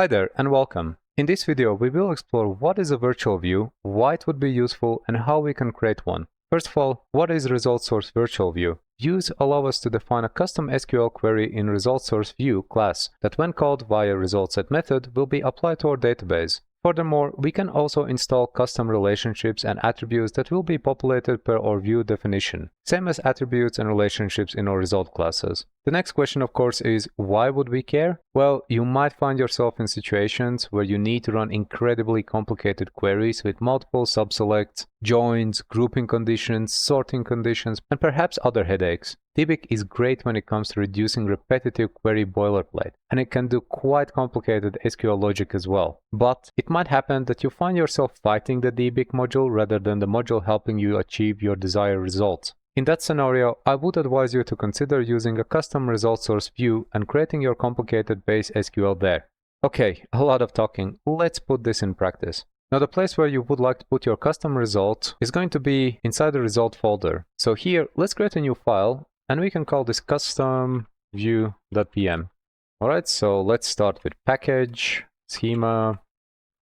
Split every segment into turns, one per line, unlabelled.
Hi there and welcome. In this video we will explore what is a virtual view, why it would be useful and how we can create one. First of all, what is result source virtual view? Views allow us to define a custom SQL query in result source view class that when called via result set method will be applied to our database. Furthermore, we can also install custom relationships and attributes that will be populated per our view definition, same as attributes and relationships in our result classes. The next question, of course, is why would we care? Well, you might find yourself in situations where you need to run incredibly complicated queries with multiple subselects, joins, grouping conditions, sorting conditions, and perhaps other headaches. DBIx is great when it comes to reducing repetitive query boilerplate, and it can do quite complicated SQL logic as well. But it might happen that you find yourself fighting the DBIx module rather than the module helping you achieve your desired results. In that scenario, I would advise you to consider using a custom result source view and creating your complicated base SQL there. Okay, a lot of talking, let's put this in practice. Now the place where you would like to put your custom result is going to be inside the result folder. So here, let's create a new file and we can call this custom view.pm. Alright, so let's start with package, schema,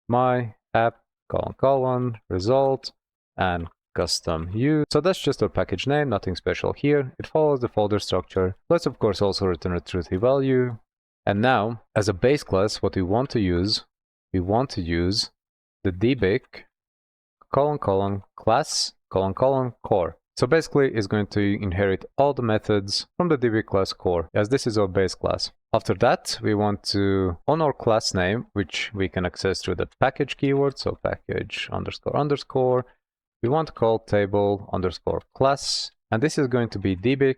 my app, result, and custom view. So that's just our package name, nothing special here. It follows the folder structure. Let's of course also return a truthy value. And now, as a base class, what we want to use the DBIx class core. So basically it's going to inherit all the methods from the DBIx class core, as this is our base class. After that, we want to, on our class name, which we can access through the package keyword, so package __, we want to call table _class, and this is going to be DBIx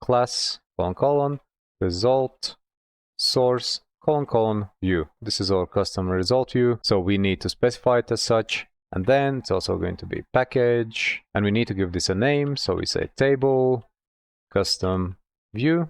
class result source view. This is our custom result view, so we need to specify it as such. And then it's also going to be package, and we need to give this a name, so we say table custom view.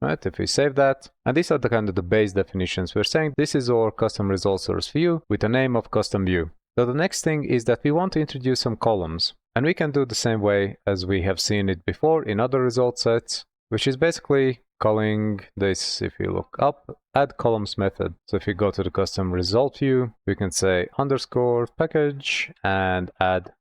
Right, if we save that, and these are the kind of the base definitions. We're saying this is our custom result source view with a name of custom view. So the next thing is that we want to introduce some columns, and we can do the same way as we have seen it before in other result sets, which is basically calling this, if you look up, add columns method. So if you go to the custom result view, we can say _package and add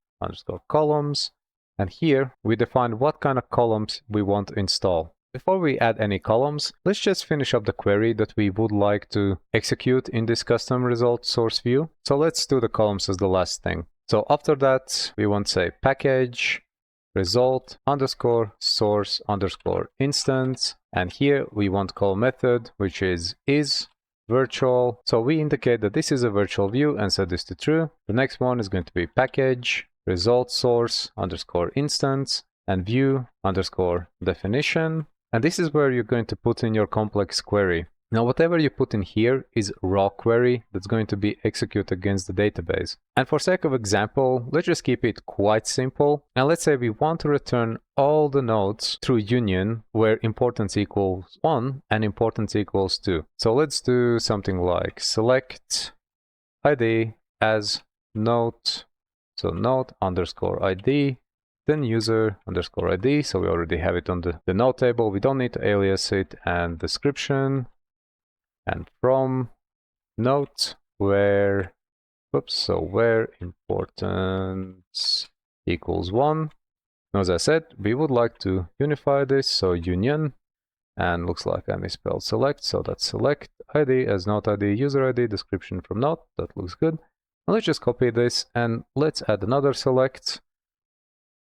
_columns. And here we define what kind of columns we want to install. Before we add any columns, let's just finish up the query that we would like to execute in this custom result source view. So let's do the columns as the last thing. So after that, we want to say package result _source _instance. And here we want to call a method which is virtual. So we indicate that this is a virtual view and set this to true. The next one is going to be package result source _instance and view _definition. And this is where you're going to put in your complex query. Now whatever you put in here is raw query that's going to be executed against the database. And for sake of example, let's just keep it quite simple. And let's say we want to return all the nodes through union where importance equals 1 and importance equals 2. So let's do something like select ID as node, so node _ID, then user _ID. So we already have it on the node table. We don't need to alias it, and description. And from node where importance equals 1. Now, as I said, we would like to unify this, so union, and looks like I misspelled select, so that's select ID as node ID, user ID, description from node. That looks good. Now let's just copy this and let's add another select.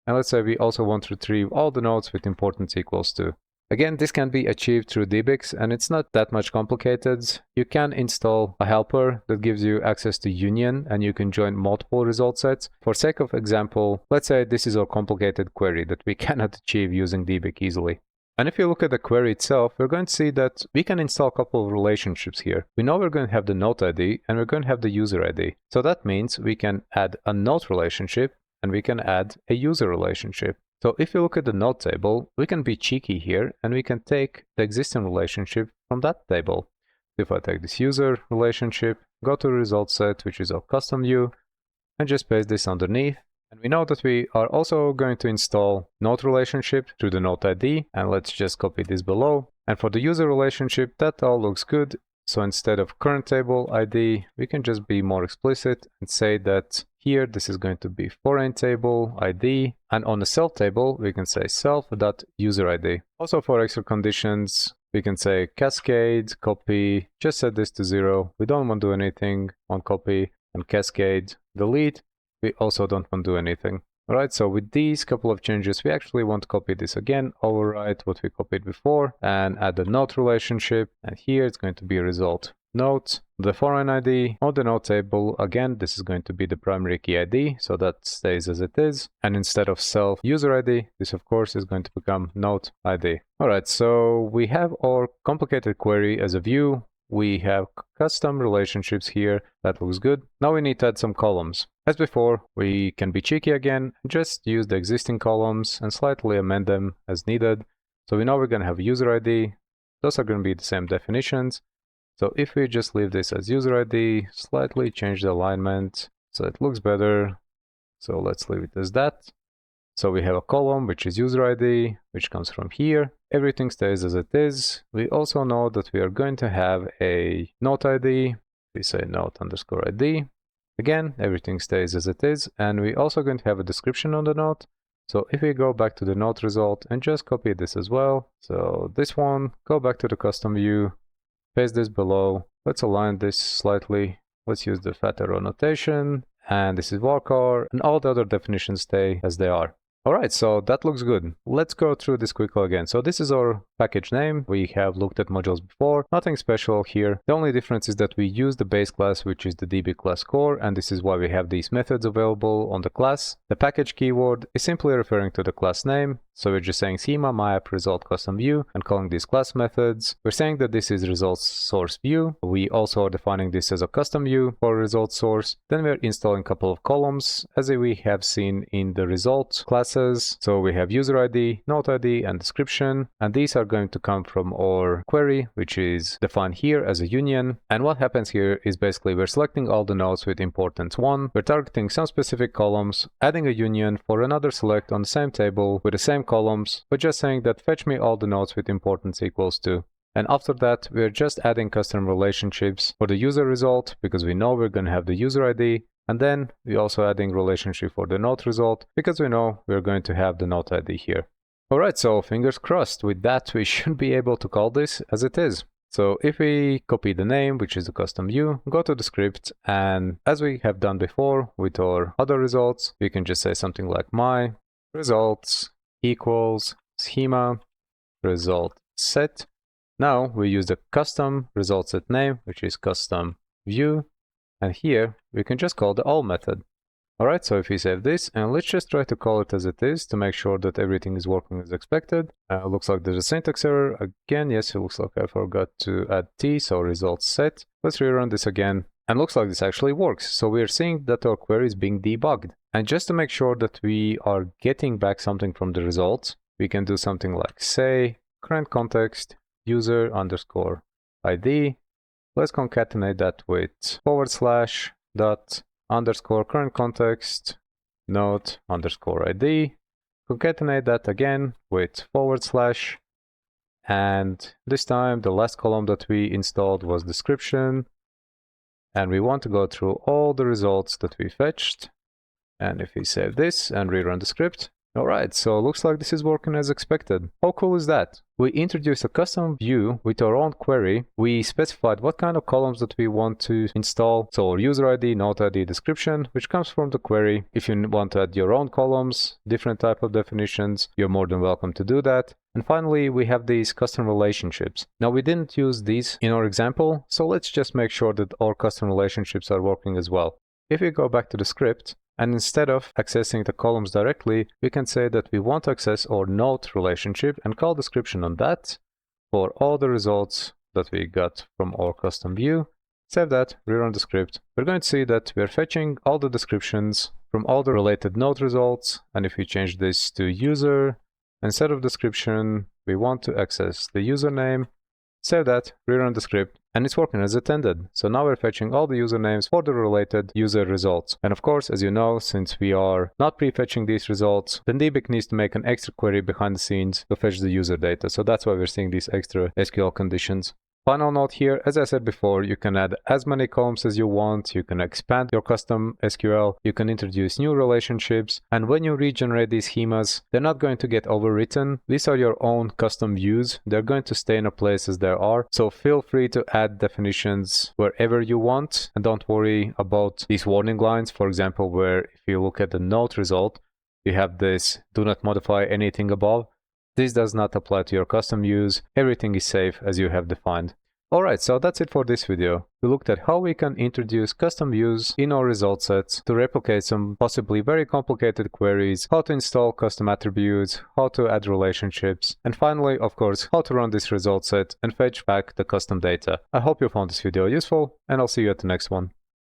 And let's say we also want to retrieve all the nodes with importance equals 2. Again, this can be achieved through DBIx, and it's not that much complicated. You can install a helper that gives you access to union, and you can join multiple result sets. For sake of example, let's say this is our complicated query that we cannot achieve using DBIx easily. And if you look at the query itself, we're going to see that we can install a couple of relationships here. We know we're going to have the node ID, and we're going to have the user ID. So that means we can add a node relationship, and we can add a user relationship. So if you look at the node table, we can be cheeky here and we can take the existing relationship from that table. If I take this user relationship, go to the result set, which is our custom view, and just paste this underneath, And we know that we are also going to install node relationship through the node ID, and let's just copy this below. And for the user relationship, that all looks good. So instead of current table ID, we can just be more explicit and say that here this is going to be foreign table ID, and on the self table we can say self.user ID. Also for extra conditions, we can say cascade copy, just set this to 0. We don't want to do anything on copy, and cascade delete. We also don't want to do anything. Alright, so with these couple of changes, we actually want to copy this again, overwrite what we copied before, and add the node relationship. And here it's going to be result node, the foreign ID. On the node table, again, this is going to be the primary key ID, so that stays as it is. And instead of self user ID, this of course is going to become node ID. Alright, so we have our complicated query as a view. We have custom relationships here. That looks good. Now we need to add some columns. As before, we can be cheeky again and just use the existing columns and slightly amend them as needed. So we know we're going to have user ID. Those are going to be the same definitions. So if we just leave this as user ID, slightly change the alignment so it looks better. So let's leave it as that. So we have a column which is user ID, which comes from here. Everything stays as it is. We also know that we are going to have a node ID. We say node_ID. Again, everything stays as it is. And we're also going to have a description on the node. So if we go back to the node result and just copy this as well. So this one, go back to the custom view, paste this below. Let's align this slightly. Let's use the fat arrow notation. And this is varchar, and all the other definitions stay as they are. Alright, so that looks good. Let's go through this quickly again. So this is our package name. We have looked at modules before. Nothing special here. The only difference is that we use the base class, which is the DB class core, and this is why we have these methods available on the class. The package keyword is simply referring to the class name. So we're just saying schema myapp result custom view and calling these class methods. We're saying that this is results source view. We also are defining this as a custom view for result source. Then we're installing a couple of columns as we have seen in the result classes. So we have user ID, node ID, and description. And these are going to come from our query, which is defined here as a union. And what happens here is basically we're selecting all the nodes with importance 1. We're targeting some specific columns, adding a union for another select on the same table with the same columns, but just saying that fetch me all the nodes with importance equals 2. And after that, we're just adding custom relationships for the user result because we know we're going to have the user ID. And then we're also adding relationship for the node result because we know we're going to have the node ID here. Alright, so fingers crossed. With that, we should be able to call this as it is. So if we copy the name, which is the custom view, go to the script, and as we have done before with our other results, we can just say something like my results equals schema result set. Now we use the custom result set name, which is custom view, and here we can just call the all method. Alright, so if we save this, and let's just try to call it as it is to make sure that everything is working as expected. Looks like there's a syntax error again. Yes, it looks like I forgot to add t, so result set. Let's rerun this again, and looks like this actually works. So we're seeing that our query is being debugged. And just to make sure that we are getting back something from the results, we can do something like say current context user underscore ID. Let's concatenate that with / dot underscore current context node underscore ID. Concatenate that again with / and this time the last column that we installed was description, and we want to go through all the results that we fetched. And if we save this and rerun the script, alright, so it looks like this is working as expected. How cool is that? We introduced a custom view with our own query. We specified what kind of columns that we want to install. So our user ID, node ID, description, which comes from the query. If you want to add your own columns, different type of definitions, you're more than welcome to do that. And finally, we have these custom relationships. Now, we didn't use these in our example, so let's just make sure that our custom relationships are working as well. If we go back to the script, and instead of accessing the columns directly, we can say that we want to access our node relationship and call description on that for all the results that we got from our custom view. Save that, rerun the script. We're going to see that we're fetching all the descriptions from all the related node results. And if we change this to user, instead of description, we want to access the username. Save that, rerun the script, and it's working as intended. So now we're fetching all the usernames for the related user results. And of course, as you know, since we are not prefetching these results, then DBIx needs to make an extra query behind the scenes to fetch the user data. So that's why we're seeing these extra SQL conditions. Final note here, as I said before, you can add as many columns as you want, you can expand your custom SQL, you can introduce new relationships, and when you regenerate these schemas, they're not going to get overwritten. These are your own custom views. They're going to stay in a place as there are, so feel free to add definitions wherever you want, and don't worry about these warning lines, for example, where if you look at the note result, you have this do not modify anything above. This does not apply to your custom views. Everything is safe as you have defined. Alright, so that's it for this video. We looked at how we can introduce custom views in our result sets to replicate some possibly very complicated queries, how to install custom attributes, how to add relationships, and finally, of course, how to run this result set and fetch back the custom data. I hope you found this video useful, and I'll see you at the next one.